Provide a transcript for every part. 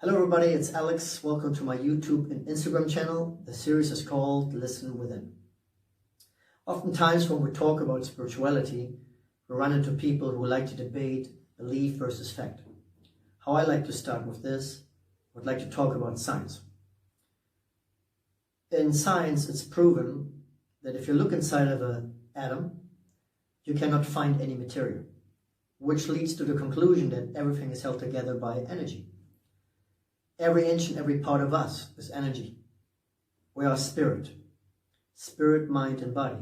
Hello everybody, it's Alex. Welcome to my YouTube and Instagram channel. The series is called Listen Within. Oftentimes when we talk about spirituality, we run into people who like to debate belief versus fact. How I like to start with this, I would like to talk about science. In science, it's proven that if you look inside of an atom, you cannot find any material, which leads to the conclusion that everything is held together by energy. Every inch and every part of us is energy. We are spirit, mind and body.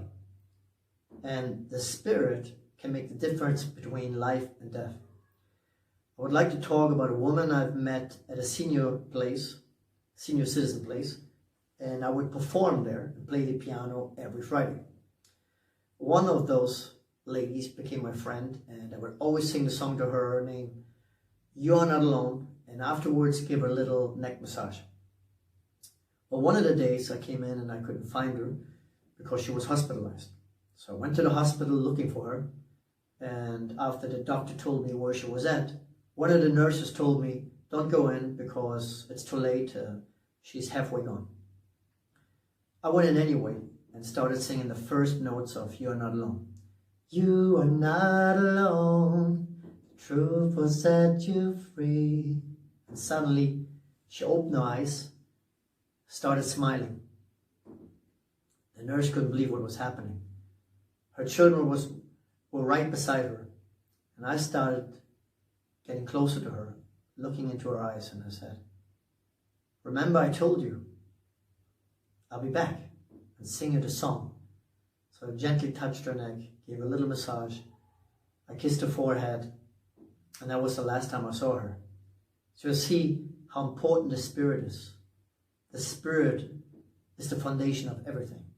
And the spirit can make the difference between life and death. I would like to talk about a woman I've met at a senior citizen place, and I would perform there and play the piano every Friday. One of those ladies became my friend, and I would always sing the song to her named "You're Not Alone," and afterwards give her a little neck massage. Well, one of the days I came in and I couldn't find her because she was hospitalized. So I went to the hospital looking for her, and after the doctor told me where she was at, one of the nurses told me, "Don't go in because it's too late, she's halfway gone." I went in anyway and started singing the first notes of "You're Not Alone." You are not alone, the truth will set you free. And suddenly, she opened her eyes, started smiling. The nurse couldn't believe what was happening. Her children were right beside her. And I started getting closer to her, looking into her eyes, and I said, "Remember I told you, I'll be back," and sing her the song. So I gently touched her neck, gave her a little massage. I kissed her forehead, and that was the last time I saw her. So you see how important the spirit is. The spirit is the foundation of everything.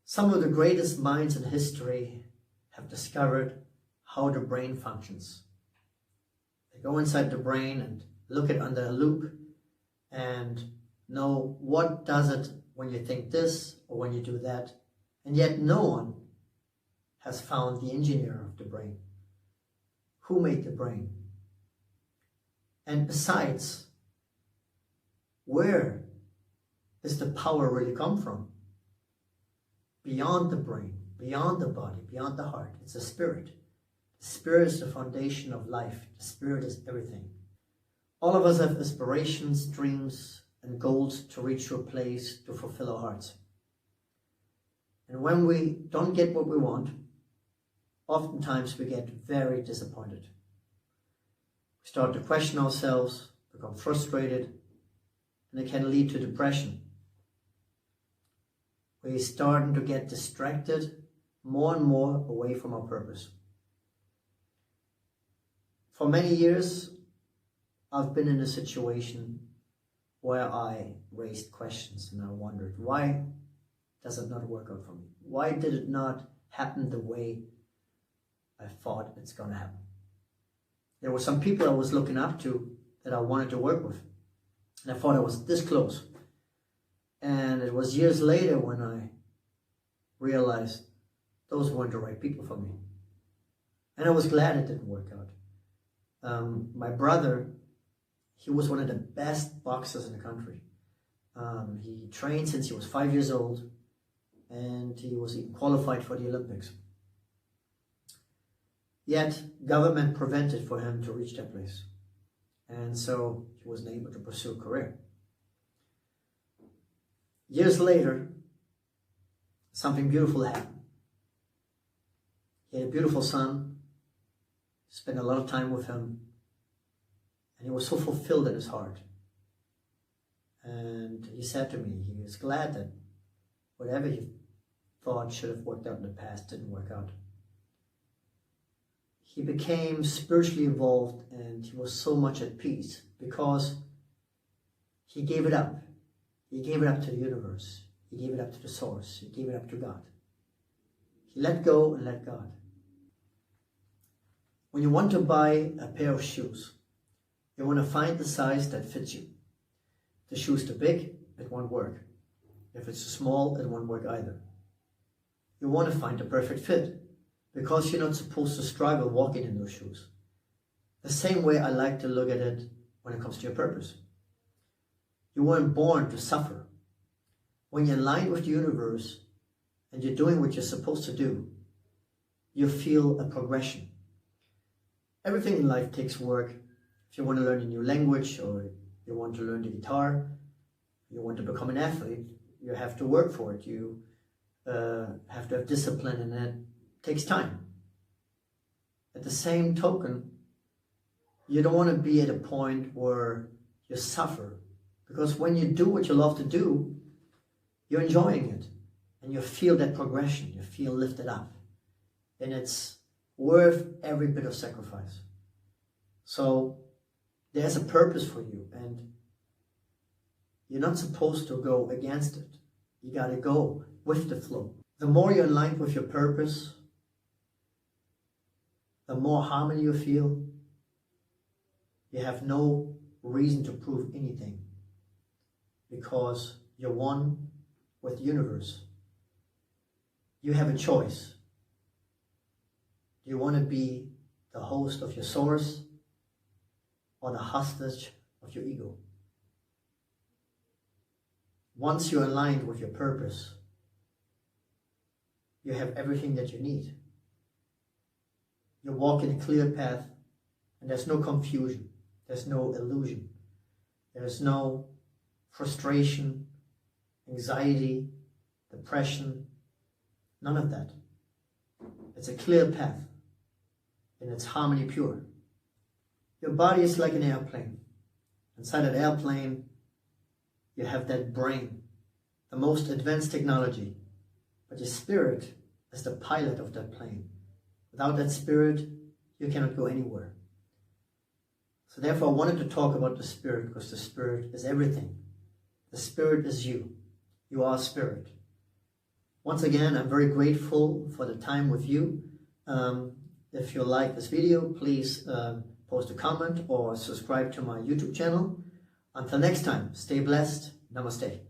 Some of the greatest minds in history have discovered how the brain functions. They go inside the brain and look it under a loupe and know what does it when you think this or when you do that. And yet no one has found the engineer of the brain. Who made the brain? And besides, where does the power really come from? Beyond the brain, beyond the body, beyond the heart. It's the spirit. The spirit is the foundation of life. The spirit is everything. All of us have aspirations, dreams, and goals to reach to a place to fulfill our hearts. And when we don't get what we want, oftentimes we get very disappointed. We start to question ourselves, become frustrated, and it can lead to depression. We're starting to get distracted more and more away from our purpose. For many years, I've been in a situation where I raised questions and I wondered, why does it not work out for me? Why did it not happen the way I thought it's going to happen? There were some people I was looking up to that I wanted to work with. And I thought I was this close. And it was years later when I realized those weren't the right people for me. And I was glad it didn't work out. My brother, he was one of the best boxers in the country. He trained since he was 5 years old, and he was even qualified for the Olympics. Yet, government prevented for him to reach that place. And so he wasn't able to pursue a career. Years later, something beautiful happened. He had a beautiful son, spent a lot of time with him, and he was so fulfilled in his heart. And he said to me, he was glad that whatever he thought should have worked out in the past didn't work out. He became spiritually involved and he was so much at peace because he gave it up. He gave it up to the universe. He gave it up to the source. He gave it up to God. He let go and let God. When you want to buy a pair of shoes, you want to find the size that fits you. If the shoe's too big, it won't work. If it's too small, it won't work either. You want to find the perfect fit, because you're not supposed to struggle walking in those shoes. The same way I like to look at it when it comes to your purpose. You weren't born to suffer. When you're aligned with the universe and you're doing what you're supposed to do, you feel a progression. Everything in life takes work. If you want to learn a new language, or you want to learn the guitar, you want to become an athlete, you have to work for it. You have to have discipline, and that takes time. At the same token, you don't want to be at a point where you suffer, because when you do what you love to do, you're enjoying it, and you feel that progression, you feel lifted up, and it's worth every bit of sacrifice. So there's a purpose for you, and you're not supposed to go against it. You got to go with the flow. The more you're aligned with your purpose, the more harmony you feel. You have no reason to prove anything, because you're one with the universe. You have a choice. Do you want to be the host of your source, or the hostage of your ego? Once you're aligned with your purpose, you have everything that you need. You walk in a clear path, and there's no confusion, there's no illusion, there's no frustration, anxiety, depression, none of that. It's a clear path, and it's harmony pure. Your body is like an airplane. Inside that airplane, you have that brain, the most advanced technology, but your spirit is the pilot of that plane. Without that spirit, you cannot go anywhere. So therefore, I wanted to talk about the spirit, because the spirit is everything. The spirit is you. You are spirit. Once again, I'm very grateful for the time with you. If you like this video, please post a comment or subscribe to my YouTube channel. Until next time, stay blessed. Namaste.